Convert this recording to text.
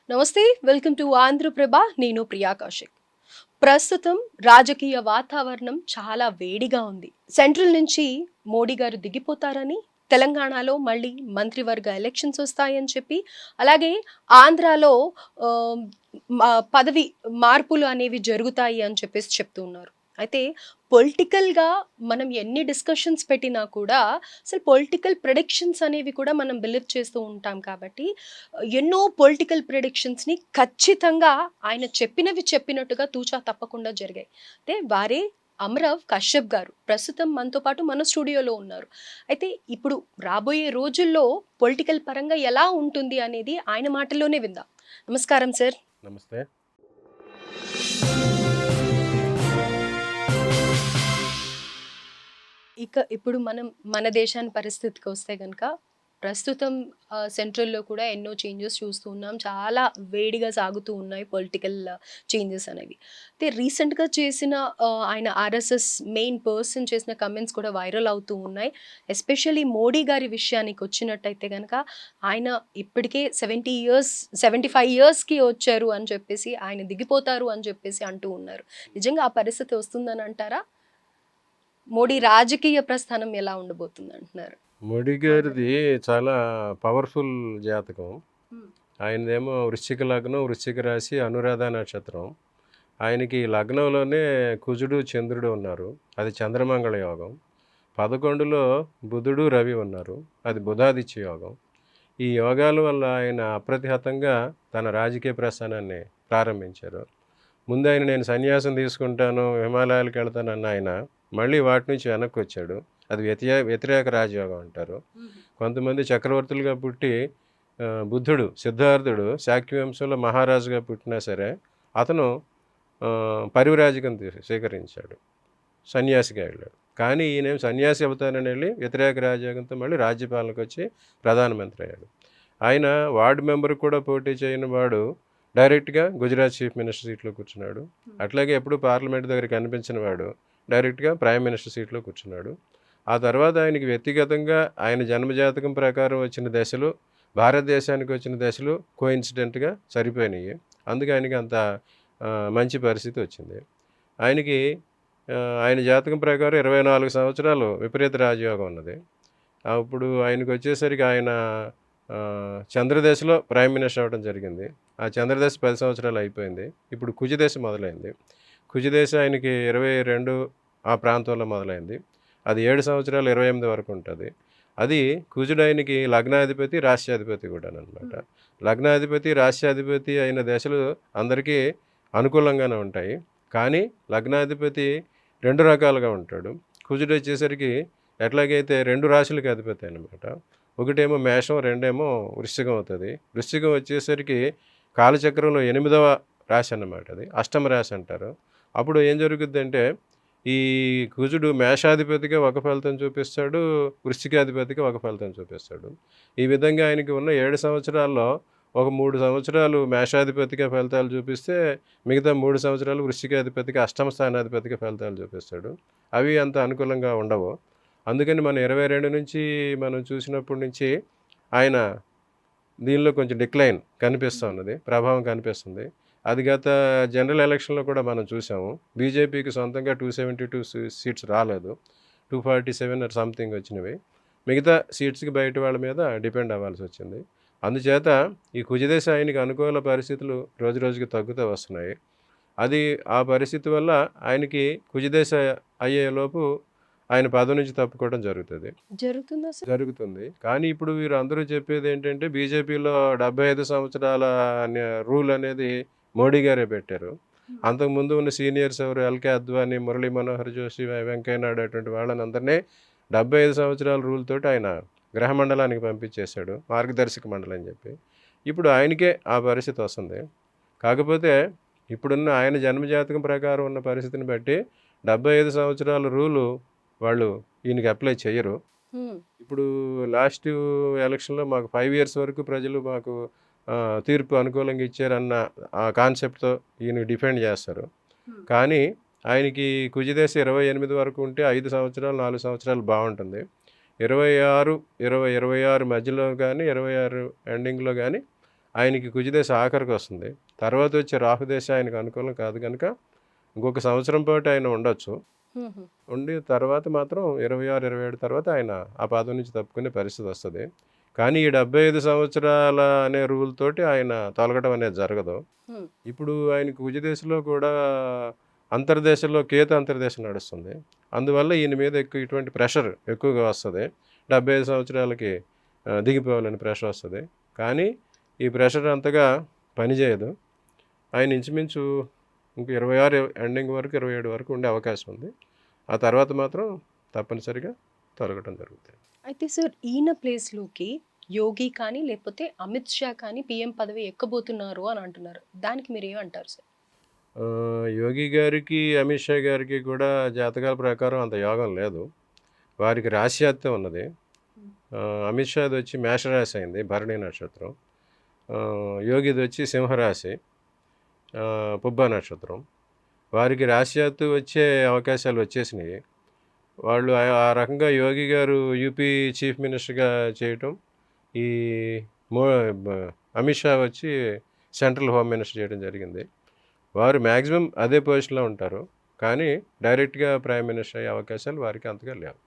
నమస్తే, welcome to Andhraprabha. నేను ప్రియా కౌశిక్. ప్రస్తుతం రాజకీయ వాతావరణం చాలా వేడిగా ఉంది. సెంట్రల్ నుంచి మోడీ గారు దిగిపోతారని, తెలంగాణలో మళ్ళీ మంత్రివర్గ ఎలక్షన్స్ వస్తాయని చెప్పి, అలాగే ఆంధ్రాలో ఆహ్, పదవి మార్పులు అనేవి జరుగుతాయి అని చెప్పేసి చెప్తూ ఉన్నారు. అయితే పొలిటికల్‌గా మనం ఎన్ని డిస్కషన్స్ పెట్టినా కూడా అసలు పొలిటికల్ ప్రిడిక్షన్స్ అనేవి కూడా మనం బిలీవ్ చేస్తూ ఉంటాం కాబట్టి ఎన్నో పొలిటికల్ ప్రిడిక్షన్స్‌ని ఖచ్చితంగా ఆయన చెప్పినవి చెప్పినట్టుగా తూచా తప్పకుండా జరిగాయి. అయితే వారే అమరవ్ కశ్యప్ గారు ప్రస్తుతం మనతో పాటు మన స్టూడియోలో ఉన్నారు. అయితే ఇప్పుడు రాబోయే రోజుల్లో పొలిటికల్ పరంగా ఎలా ఉంటుంది అనేది ఆయన మాటల్లోనే విందాం. నమస్కారం సార్. నమస్తే. ఇప్పుడు మనం మన దేశాని పరిస్థితికి వస్తే గనుక ప్రస్తుతం సెంట్రల్‌లో కూడా ఎన్నో చేంజెస్ చూస్తూ ఉన్నాం. చాలా వేడిగా సాగుతూ ఉన్నాయి పొలిటికల్ చేంజెస్ అనేవి. అయితే రీసెంట్‌గా చేసిన ఆయన ఆర్ఎస్ఎస్ మెయిన్ పర్సన్ చేసిన కమెంట్స్ కూడా వైరల్ అవుతూ ఉన్నాయి. ఎస్పెషల్లీ మోడీ గారి విషయానికి వచ్చినట్టయితే గనక ఆయన ఇప్పటికే 75 ఇయర్స్‌కి వచ్చారు అని చెప్పేసి, ఆయన దిగిపోతారు అని చెప్పేసి అంటూ ఉన్నారు. నిజంగా ఆ పరిస్థితి వస్తుందని అంటారా? మోడీ రాజకీయ ప్రస్థానం ఎలా ఉండబోతుంది అంటున్నారు? మోడీ గారిది చాలా పవర్‌ఫుల్ జాతకం. హ్మ్. ఆయనదేమో వృశ్చిక లగ్నం, వృశ్చిక రాశి, అనురాధ నక్షత్రం. ఆయనకి లగ్నంలోనే కుజుడు, చంద్రుడు ఉన్నారు. అది చంద్రమంగళ యోగం. 11లో బుధుడు, రవి ఉన్నారు. అది బుధాదిత్య యోగం. ఈ యోగాల వల్ల ఆయన అప్రతిహతంగా తన రాజకీయ ప్రస్థానాన్ని ప్రారంభించారు. ముందు ఆయన నేను సన్యాసం తీసుకుంటాను, హిమాలయాలకు వెళ్తానన్న ఆయన మళ్ళీ వాటి నుంచి వెనక్కి వచ్చాడు. అది వ్యతిరేక రాజయోగం అంటారు. కొంతమంది చక్రవర్తులుగా పుట్టి బుద్ధుడు, సిద్ధార్థుడు శాక్యవంశంలో మహారాజుగా పుట్టినా సరే అతను పరివ్రాజకం స్వీకరించాడు, సన్యాసిగా వెళ్ళాడు. కానీ ఈయన సన్యాసి అవుతానని వెళ్ళి వ్యతిరేక రాజయోగంతో మళ్ళీ రాజ్యపాలనకు వచ్చి ప్రధానమంత్రి అయ్యాడు. ఆయన వార్డు మెంబర్ కూడా పోటీ చేయని వాడు డైరెక్ట్గా గుజరాత్ చీఫ్ మినిస్టర్ సీట్లో కూర్చున్నాడు. అట్లాగే ఎప్పుడు పార్లమెంట్ దగ్గర కనిపించిన వాడు డైరెక్ట్గా ప్రైమ్ మినిస్టర్ సీట్లో కూర్చున్నాడు. ఆ తర్వాత ఆయనకి వ్యక్తిగతంగా ఆయన జన్మజాతకం ప్రకారం వచ్చిన దశలు, భారతదేశానికి వచ్చిన దశలు కోఇన్సిడెంట్గా సరిపోయినాయి. అందుకే ఆయనకి అంత మంచి పరిస్థితి వచ్చింది. ఆయనకి ఆయన జాతకం ప్రకారం 24 సంవత్సరాలు విపరీత రాజయోగం ఉన్నది. అప్పుడు ఆయనకు వచ్చేసరికి ఆయన చంద్రదశలో ప్రైమ్ మినిస్టర్ అవ్వడం జరిగింది. ఆ చంద్రదశ 10 సంవత్సరాలు అయిపోయింది. ఇప్పుడు కుజదశ మొదలైంది. కుజదశ ఆయనకి 22 ఆ ప్రాంతంలో మొదలైంది. అది 7 సంవత్సరాలు 28 వరకు ఉంటుంది. అది కుజుడు ఆయనకి లగ్నాధిపతి, రాశ్యాధిపతి కూడా అనమాట. లగ్నాధిపతి, రాశ్యాధిపతి అయిన దశలు అందరికీ అనుకూలంగానే ఉంటాయి. కానీ లగ్నాధిపతి 2 రకాలుగా ఉంటాడు. కుజుడు వచ్చేసరికి ఎట్లాగైతే 2 రాశులకి అధిపతి అనమాట. ఒకటేమో మేషం, రెండేమో వృశ్చికం అవుతుంది. వృశ్చికం వచ్చేసరికి కాలచక్రంలో 8వ రాశి అన్నమాట. అది అష్టమ రాశి అంటారు. అప్పుడు ఏం జరుగుద్దంటే ఈ కుజుడు మేషాధిపతిగా ఒక ఫలితం చూపిస్తాడు, వృశ్చికాధిపతిగా ఒక ఫలితం చూపిస్తాడు. ఈ విధంగా ఆయనకి ఉన్న 7 సంవత్సరాల్లో ఒక 3 సంవత్సరాలు మేషాధిపతిగా ఫలితాలు చూపిస్తే మిగతా 3 సంవత్సరాలు వృశ్చికాధిపతిగా అష్టమ స్థానాధిపతిగా ఫలితాలు చూపిస్తాడు. అవి అంత అనుకూలంగా ఉండవు. అందుకని మనం 22 నుంచి మనం చూసినప్పటి నుంచి ఆయన దీనిలో కొంచెం డిక్లైన్ కనిపిస్తూ ఉన్నది, ప్రభావం కనిపిస్తుంది. అది గత జనరల్ ఎలక్షన్లో కూడా మనం చూసాము. బీజేపీకి సొంతంగా 272 సీట్స్ రాలేదు, 247 ఆర్ సంథింగ్ వచ్చినవి. మిగతా సీట్స్కి బయట వాళ్ళ మీద డిపెండ్ అవ్వాల్సి వచ్చింది. అందుచేత ఈ కుజదశ ఆయనకి అనుకూల పరిస్థితులు రోజు రోజుకి తగ్గుతూ వస్తున్నాయి. అది ఆ పరిస్థితి వల్ల ఆయనకి కుజదశ అయ్యేలోపు ఆయన పదవి నుంచి తప్పుకోవడం జరుగుతుంది. కానీ ఇప్పుడు వీరు అందరూ చెప్పేది ఏంటంటే బీజేపీలో 75 సంవత్సరాల రూల్ అనేది మోడీ గారే పెట్టారు. అంతకుముందు ఉన్న సీనియర్స్ ఎవరు ఎల్కే అద్వానీ, మురళీ మనోహర్ జోషి, వెంకయ్య నాయుడు అటువంటి వాళ్ళని అందరినీ 75 సంవత్సరాల రూల్ తోటి ఆయన గ్రహమండలానికి పంపించేశాడు, మార్గదర్శక మండలి అని చెప్పి. ఇప్పుడు ఆయనకే ఆ పరిస్థితి వస్తుంది. కాకపోతే ఇప్పుడున్న ఆయన జన్మజాతకం ప్రకారం ఉన్న పరిస్థితిని బట్టి 75 సంవత్సరాల రూలు వాళ్ళు ఈయనకి అప్లై చేయరు. ఇప్పుడు లాస్ట్ ఎలక్షన్లో మాకు 5 ఇయర్స్ వరకు ప్రజలు మాకు తీర్పు అనుకూలంగా ఇచ్చారన్న ఆ కాన్సెప్ట్తో ఈయన డిఫెండ్ చేస్తారు. కానీ ఆయనకి కుజదశ 28 వరకు ఉంటే 5 సంవత్సరాలు 4 సంవత్సరాలు బాగుంటుంది. 26 మధ్యలో కానీ 26 ఎండింగ్లో కానీ ఆయనకి కుజదశ ఆఖరికి వస్తుంది. తర్వాత వచ్చే రాహుదశ ఆయనకు అనుకూలం కాదు కనుక ఇంకొక సంవత్సరం పాటు ఆయన ఉండొచ్చు. హుహు. ఉండి తర్వాత మాత్రం 26, 27 తర్వాత ఆయన ఆ పదవి నుంచి తప్పుకునే పరిస్థితి వస్తది. కానీ ఈ 75 సంవత్సరాల అనే రూల్ తోటి ఆయన తొలగడం అనేది జరగదు. హ్మ్. ఇప్పుడు ఆయనకి కుజదశలో కూడా అంతర్దేశంలో కేతు అంతర్దేశం నడుస్తుంది. అందువల్ల ఈయన మీద ఇటువంటి ప్రెషర్ ఎక్కువగా వస్తది. 75 సంవత్సరాలకి దిగిపోవాలని ప్రెషర్ వస్తది. కానీ ఈ ప్రెషర్ అంతగా పనిచేయదు. ఆయన ఇంచుమించు ఇంక 26 ఎండింగ్ వరకు 27 వరకు ఉండే అవకాశం ఉంది. ఆ తర్వాత మాత్రం తప్పనిసరిగా తొలగటం జరుగుతుంది. అయితే సార్ ఈయన ప్లేస్‌లోకి యోగి కానీ, లేకపోతే అమిత్ షా కానీ పీఎం పదవి ఎక్కబోతున్నారు అని అంటున్నారు. దానికి మీరేమంటారు సార్? యోగి గారికి, అమిత్ షా గారికి కూడా జాతకాల ప్రకారం అంత యోగం లేదు. వారికి రాశ్యాత్యం ఉన్నది. అమిత్ షాది వచ్చి మేషరాశి అయింది, భరణి నక్షత్రం. యోగిది వచ్చి సింహరాశి, పుబ్బ నక్షత్రం. వారికి రాశ్యాత్తు వచ్చే అవకాశాలు వచ్చేసినాయి. వాళ్ళు ఆ రకంగా యోగి గారు యూపీ చీఫ్ మినిస్టర్గా చేయటం, ఈ మో అమిత్ షా వచ్చి సెంట్రల్ హోమ్ మినిస్టర్ చేయడం జరిగింది. వారు మ్యాక్సిమం అదే పొజిషన్లో ఉంటారు. కానీ డైరెక్ట్గా ప్రైమ్ మినిస్టర్ అయ్యే అవకాశాలు వారికి అంతగా లేవు.